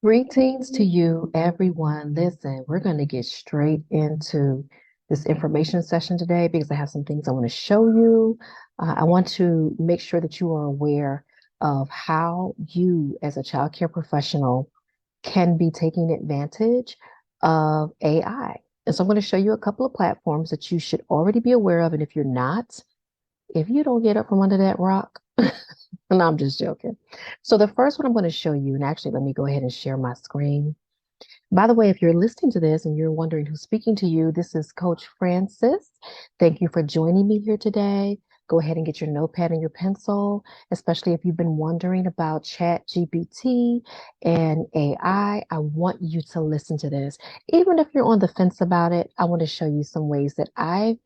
Greetings to you, everyone. Listen, we're going to get straight into this information session today because I have some things I want to show you. I want to make sure that you are aware of how you, as a child care professional, can be taking advantage of AI. And so I'm going to show you a couple of platforms that you should already be aware of. And if you're not, if you don't get up from under that rock, no, I'm just joking. So the first one I'm going to show you, and actually let me go ahead and share my screen. By the way, if you're listening to this and you're wondering who's speaking to you, this is Coach Frances. Thank you for joining me here today. Go ahead and get your notepad and your pencil, especially if you've been wondering about ChatGPT and AI. I want you to listen to this. Even if you're on the fence about it, I want to show you some ways that I've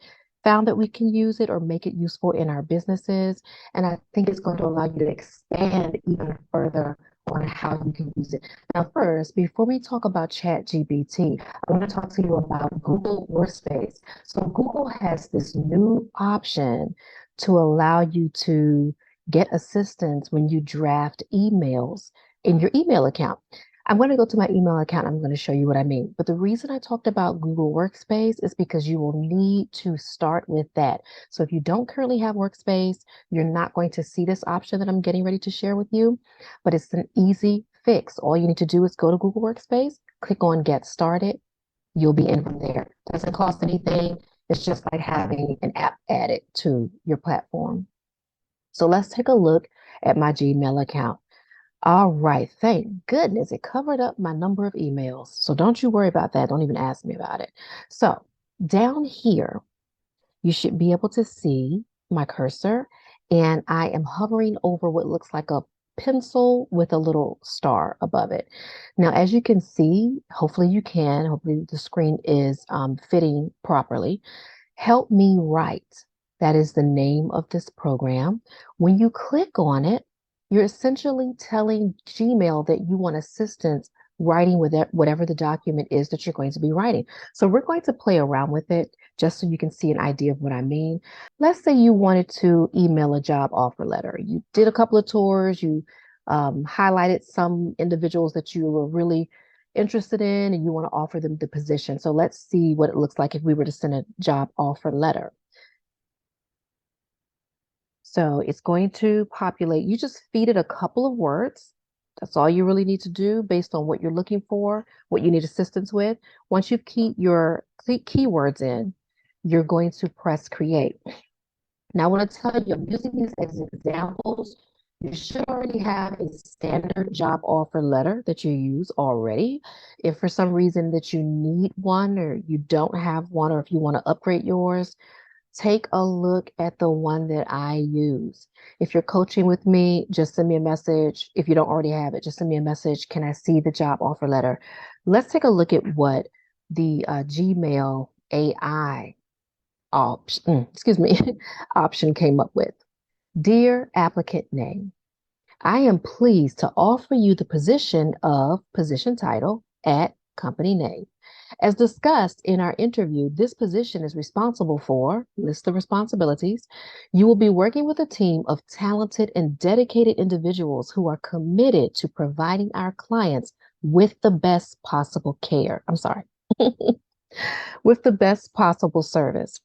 found that we can use it or make it useful in our businesses. And I think it's going to allow you to expand even further on how you can use it. Now, first, before we talk about ChatGPT, I want to talk to you about Google Workspace. So, Google has this new option to allow you to get assistance when you draft emails in your email account. I'm going to go to my email account. I'm going to show you what I mean. But the reason I talked about Google Workspace is because you will need to start with that. So if you don't currently have Workspace, you're not going to see this option that I'm getting ready to share with you, but it's an easy fix. All you need to do is go to Google Workspace, click on Get Started. You'll be in from there. Doesn't cost anything. It's just like having an app added to your platform. So let's take a look at my Gmail account. All right, thank goodness it covered up my number of emails. So don't you worry about that. Don't even ask me about it. So down here, you should be able to see my cursor, and I am hovering over what looks like a pencil with a little star above it. Now, as you can see, hopefully the screen is fitting properly. Help Me Write. That is the name of this program. When you click on it, you're essentially telling Gmail that you want assistance writing with whatever the document is that you're going to be writing. So we're going to play around with it just so you can see an idea of what I mean. Let's say you wanted to email a job offer letter. You did a couple of tours, you highlighted some individuals that you were really interested in and you want to offer them the position. So let's see what it looks like if we were to send a job offer letter. So it's going to populate. You just feed it a couple of words. That's all you really need to do based on what you're looking for, what you need assistance with. Once you've keyed your keywords in, you're going to press create. Now, I want to tell you, I'm using these as examples. You should already have a standard job offer letter that you use already. If for some reason that you need one or you don't have one, or if you want to upgrade yours, take a look at the one that I use. If you're coaching with me, just send me a message. If you don't already have it, just send me a message. Can I see the job offer letter? Let's take a look at what the Gmail AI excuse me, option came up with. Dear applicant name, I am pleased to offer you the position of position title at company name. As discussed in our interview, this position is responsible for list the responsibilities. You will be working with a team of talented and dedicated individuals who are committed to providing our clients with the best possible care. I'm sorry, with the best possible service.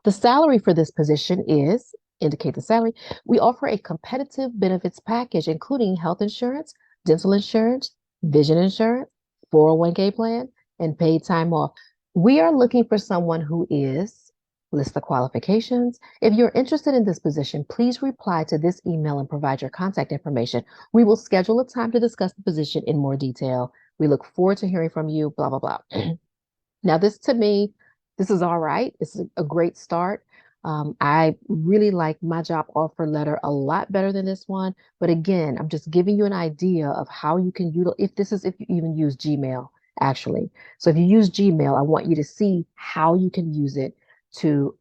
The salary for this position is, indicate the salary. We offer a competitive benefits package, including health insurance, dental insurance, vision insurance, 401k plan, and paid time off. We are looking for someone who is, list the qualifications. If you're interested in this position, please reply to this email and provide your contact information. We will schedule a time to discuss the position in more detail. We look forward to hearing from you, blah, blah, blah. Now, this to me, this is all right. This is a great start. I really like my job offer letter a lot better than this one. But again, I'm just giving you an idea of how you can utilize, if you even use Gmail, actually. So if you use Gmail, I want you to see how you can use it to,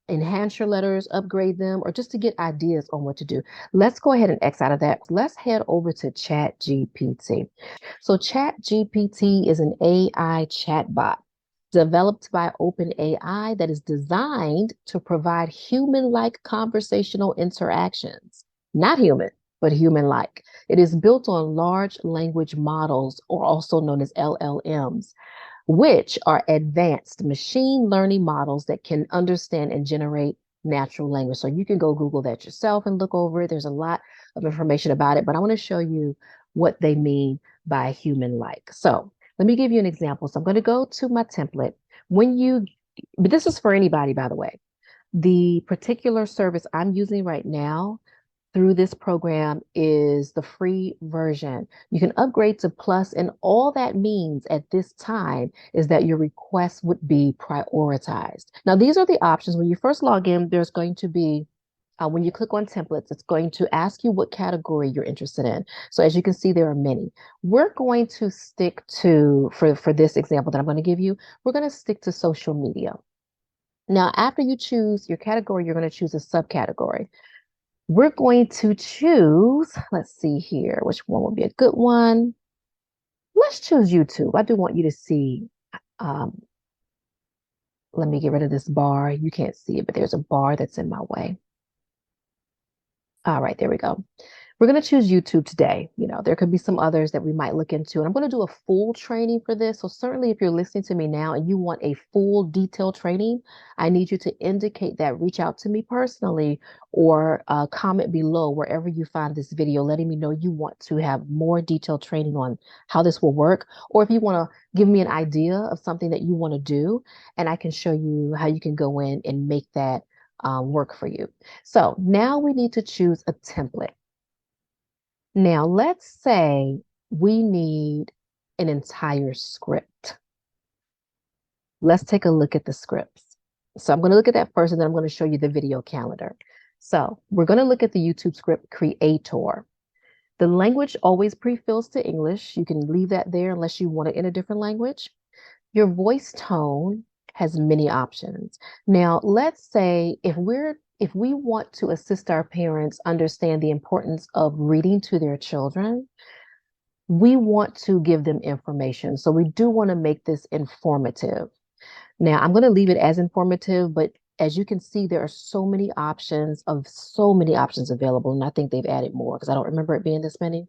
enhance your letters, upgrade them, or just to get ideas on what to do. Let's go ahead and X out of that. Let's head over to ChatGPT. So ChatGPT is an AI chatbot developed by OpenAI that is designed to provide human-like conversational interactions. Not human. but human-like. It is built on large language models, or also known as LLMs, which are advanced machine learning models that can understand and generate natural language. So you can go Google that yourself and look over it. There's a lot of information about it, but I want to show you what they mean by human-like. So let me give you an example. So I'm going to go to my template. But this is for anybody, by the way. The particular service I'm using right now through this program is the free version. You can upgrade to Plus, and all that means at this time is that your requests would be prioritized. Now, these are the options. When you first log in, there's going to be when you click on templates, it's going to ask you what category you're interested in. So as you can see, there are many. We're going to stick to, for this example that I'm going to give you, we're going to stick to social media. Now, after you choose your category, you're going to choose a subcategory. We're going to choose, let's see here, which one would be a good one. Let's choose YouTube. I do want you to see. Um, Let me get rid of this bar. You can't see it, but there's a bar that's in my way. All right, there we go. We're going to choose YouTube today. There could be some others that we might look into. And I'm going to do a full training for this. So certainly if you're listening to me now and you want a full detailed training, I need you to indicate that. Reach out to me personally or comment below wherever you find this video, letting me know you want to have more detailed training on how this will work. Or if you want to give me an idea of something that you want to do, and I can show you how you can go in and make that work for you. So now we need to choose a template. Now, let's say we need an entire script. Let's take a look at the scripts. So I'm going to look at that first, and then I'm going to show you the video calendar. So we're going to look at the YouTube script creator. The language always pre-fills to English. You can leave that there unless you want it in a different language. Your voice tone has many options. Now, let's say if we want to assist our parents understand the importance of reading to their children, we want to give them information. So we do want to make this informative. Now, I'm going to leave it as informative, but as you can see, there are so many options available. And I think they've added more because I don't remember it being this many.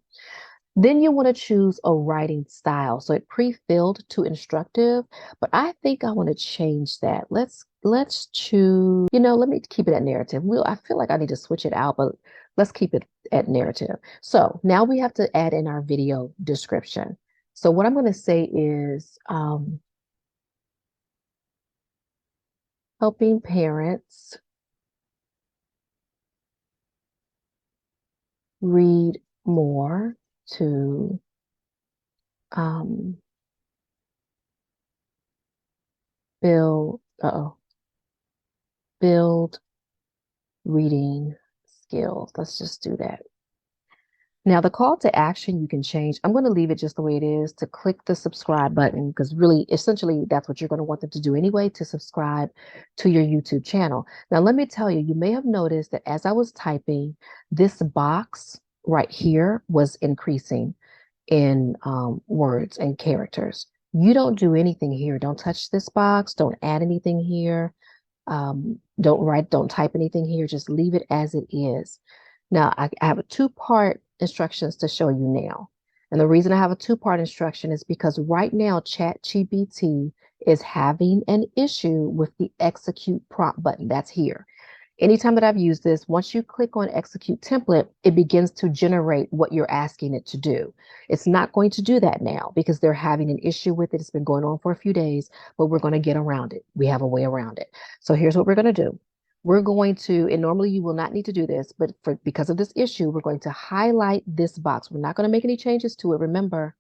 Then you want to choose a writing style. So it pre-filled to instructive, but I think I want to change that. Let's choose, let me keep it at narrative. I feel like I need to switch it out, but let's keep it at narrative. So now we have to add in our video description. So what I'm going to say is helping parents read more to build reading skills. Let's just do that. Now, the call to action you can change. I'm going to leave it just the way it is, to click the subscribe button, because really, essentially, that's what you're going to want them to do anyway, to subscribe to your YouTube channel. Now, let me tell you, you may have noticed that as I was typing, this box right here was increasing in words and characters. You don't do anything here. Don't touch this box. Don't add anything here. Don't type anything here. Just leave it as it is. Now, I have a two-part instructions to show you now. And the reason I have a two-part instruction is because right now, ChatGPT is having an issue with the execute prompt button. That's here. Anytime that I've used this, once you click on execute template, it begins to generate what you're asking it to do. It's not going to do that now because they're having an issue with it. It's been going on for a few days, but we're going to get around it. We have a way around it. So here's what we're going to do. We're going to, and normally you will not need to do this, but because of this issue, we're going to highlight this box. We're not going to make any changes to it. Remember,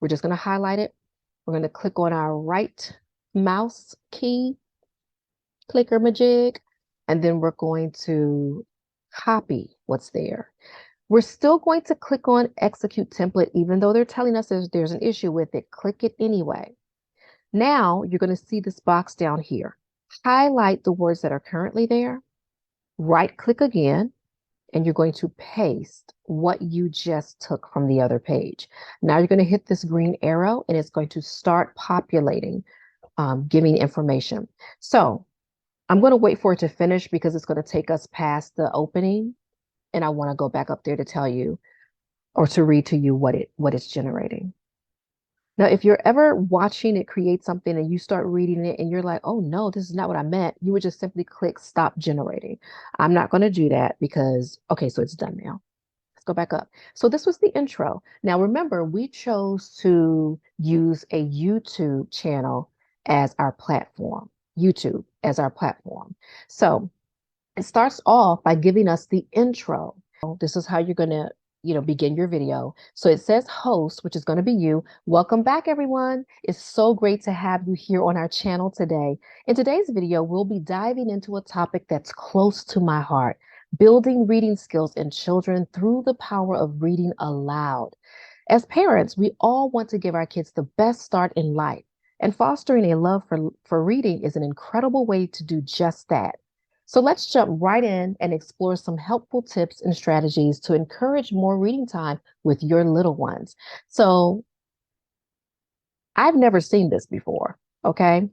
we're just going to highlight it. We're going to click on our right mouse key, clicker majig, and then we're going to copy what's there. We're still going to click on execute template, even though they're telling us there's an issue with it. Click it anyway. Now you're going to see this box down here. Highlight the words that are currently there, right click again, and you're going to paste what you just took from the other page. Now you're going to hit this green arrow and it's going to start populating, giving information. So I'm going to wait for it to finish because it's going to take us past the opening. and I want to go back up there to tell you or to read to you what it's generating. Now, if you're ever watching it create something and you start reading it and you're like, oh no, this is not what I meant, you would just simply click stop generating. I'm not going to do that because, okay, so it's done now. Let's go back up. So this was the intro. Now remember, we chose to use a YouTube channel as our platform, YouTube as our platform. So it starts off by giving us the intro. This is how you're going to, begin your video. So it says host, which is going to be you. Welcome back, everyone. It's so great to have you here on our channel today. In today's video, we'll be diving into a topic that's close to my heart, building reading skills in children through the power of reading aloud. As parents, we all want to give our kids the best start in life, and fostering a love for reading is an incredible way to do just that. So let's jump right in and explore some helpful tips and strategies to encourage more reading time with your little ones. So I've never seen this before, okay?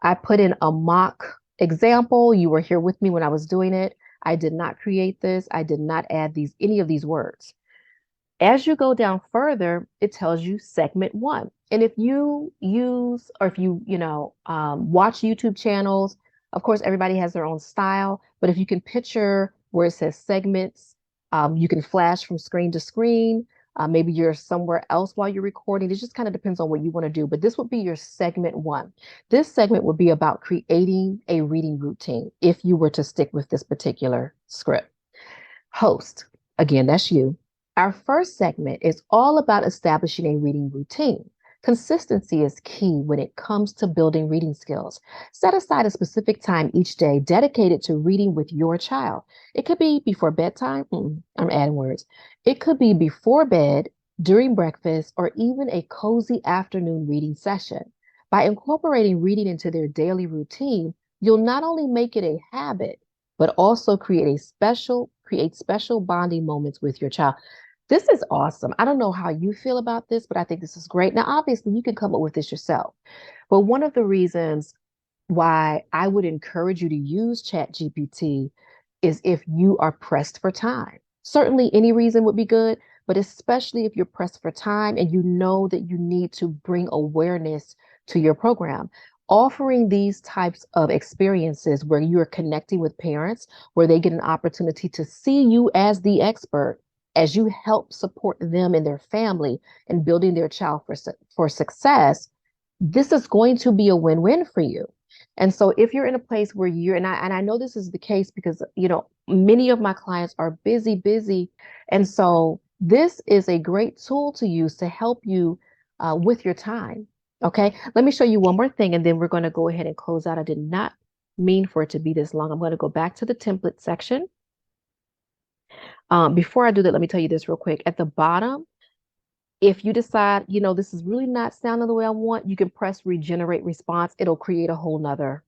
I put in a mock example. You were here with me when I was doing it. I did not create this. I did not add any of these words. As you go down further, it tells you segment one. And if you use, or if watch YouTube channels, of course, everybody has their own style. But if you can picture where it says segments, you can flash from screen to screen. Maybe you're somewhere else while you're recording. It just kind of depends on what you want to do. But this would be your segment one. This segment would be about creating a reading routine if you were to stick with this particular script. Host, again, that's you. Our first segment is all about establishing a reading routine. Consistency is key when it comes to building reading skills. Set aside a specific time each day dedicated to reading with your child. It could be before bedtime. I'm adding words. It could be before bed, during breakfast, or even a cozy afternoon reading session. By incorporating reading into their daily routine, you'll not only make it a habit, but also create special bonding moments with your child. This is awesome. I don't know how you feel about this, but I think this is great. Now, obviously, you can come up with this yourself. But one of the reasons why I would encourage you to use ChatGPT is if you are pressed for time. Certainly, any reason would be good, but especially if you're pressed for time and you know that you need to bring awareness to your program. Offering these types of experiences where you're connecting with parents, where they get an opportunity to see you as the expert as you help support them and their family in building their child for success, this is going to be a win-win for you. And so if you're in a place where I know this is the case because, many of my clients are busy. And so this is a great tool to use to help you with your time. Okay. Let me show you one more thing and then we're going to go ahead and close out. I did not mean for it to be this long. I'm going to go back to the template section. Before I do that, let me tell you this real quick. At the bottom, if you decide, this is really not sounding the way I want, you can press regenerate response. It'll create a whole nother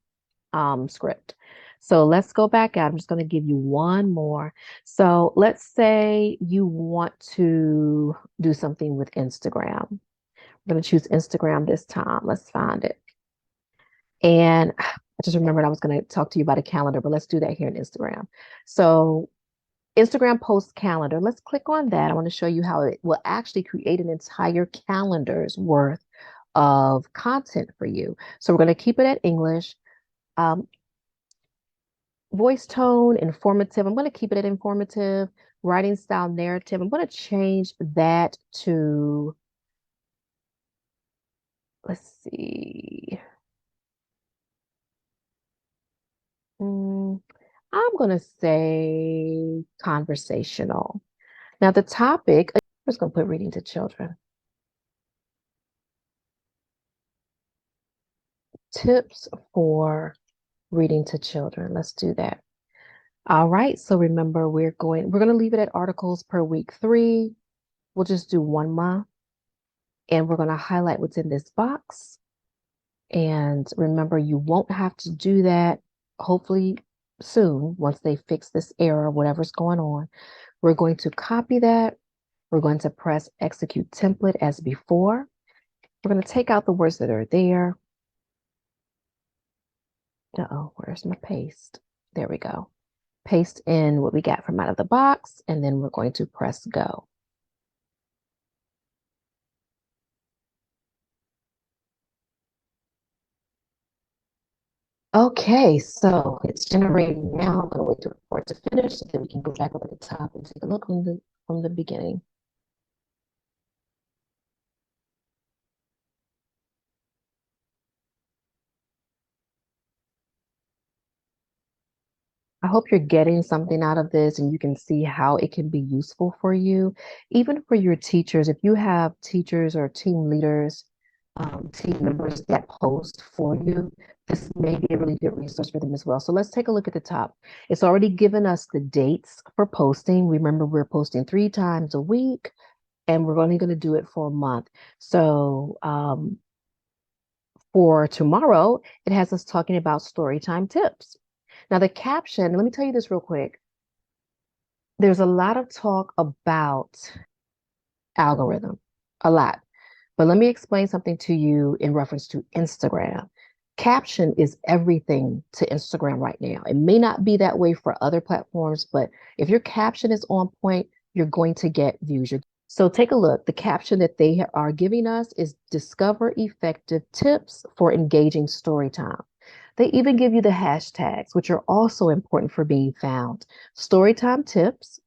script. So let's go back out. I'm just going to give you one more. So let's say you want to do something with Instagram. I'm going to choose Instagram this time. Let's find it. And I just remembered I was going to talk to you about a calendar, but let's do that here in Instagram. So Instagram post calendar. Let's click on that. I want to show you how it will actually create an entire calendar's worth of content for you. So we're going to keep it at English. Voice tone, informative. I'm going to keep it at informative. Writing style, narrative. I'm going to change that to, let's see. I'm going to say conversational. Now, the topic, I'm just going to put reading to children. Tips for reading to children. Let's do that. All right. So remember, we're going to leave it at articles per week 3. We'll just do 1 month. And we're going to highlight what's in this box. And remember, you won't have to do that hopefully soon once they fix this error, whatever's going on. We're going to copy that. We're going to press execute template as before. We're going to take out the words that are there. Uh-oh, where's my paste? There we go. paste in what we got from out of the box, and then we're going to press go. Okay, so it's generating now. I'm going to wait for it to finish, so then we can go back up at the top and take a look from the beginning. I hope you're getting something out of this and you can see how it can be useful for you, even for your teachers. If you have teachers or team leaders, team members that post for you, this may be a really good resource for them as well. So let's take a look at the top. It's already given us the dates for posting. Remember, we're posting 3 times a week and we're only going to do it for a month. So for tomorrow, it has us talking about story time tips. Now, the caption, let me tell you this real quick. There's a lot of talk about algorithm, a lot. But let me explain something to you in reference to Instagram. Caption is everything to Instagram right now. It may not be that way for other platforms, but if your caption is on point, you're going to get views. So take a look. The caption that they are giving us is discover effective tips for engaging story time. They even give you the hashtags, which are also important for being found. Storytime tips,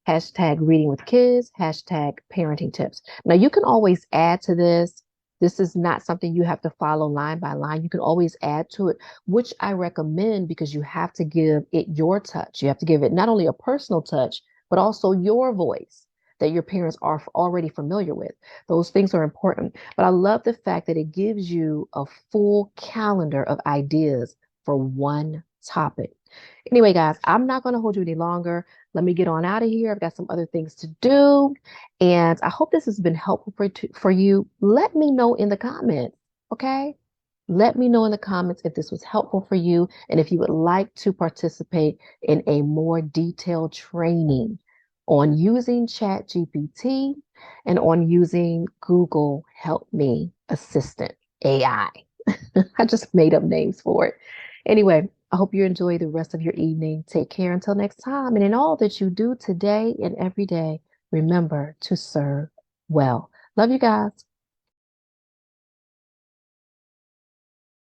hashtag reading with kids, hashtag parenting tips. Now, you can always add to this. This is not something you have to follow line by line. You can always add to it, which I recommend because you have to give it your touch. You have to give it not only a personal touch, but also your voice that your parents are already familiar with. Those things are important. But I love the fact that it gives you a full calendar of ideas for one topic. Anyway, guys, I'm not going to hold you any longer. Let me get on out of here. I've got some other things to do. And I hope this has been helpful for you. Let me know in the comments, okay? Let me know in the comments if this was helpful for you and if you would like to participate in a more detailed training on using ChatGPT and on using Google Help Me Assistant AI. I just made up names for it. Anyway, I hope you enjoy the rest of your evening. Take care until next time. And in all that you do today and every day, remember to serve well. Love you guys.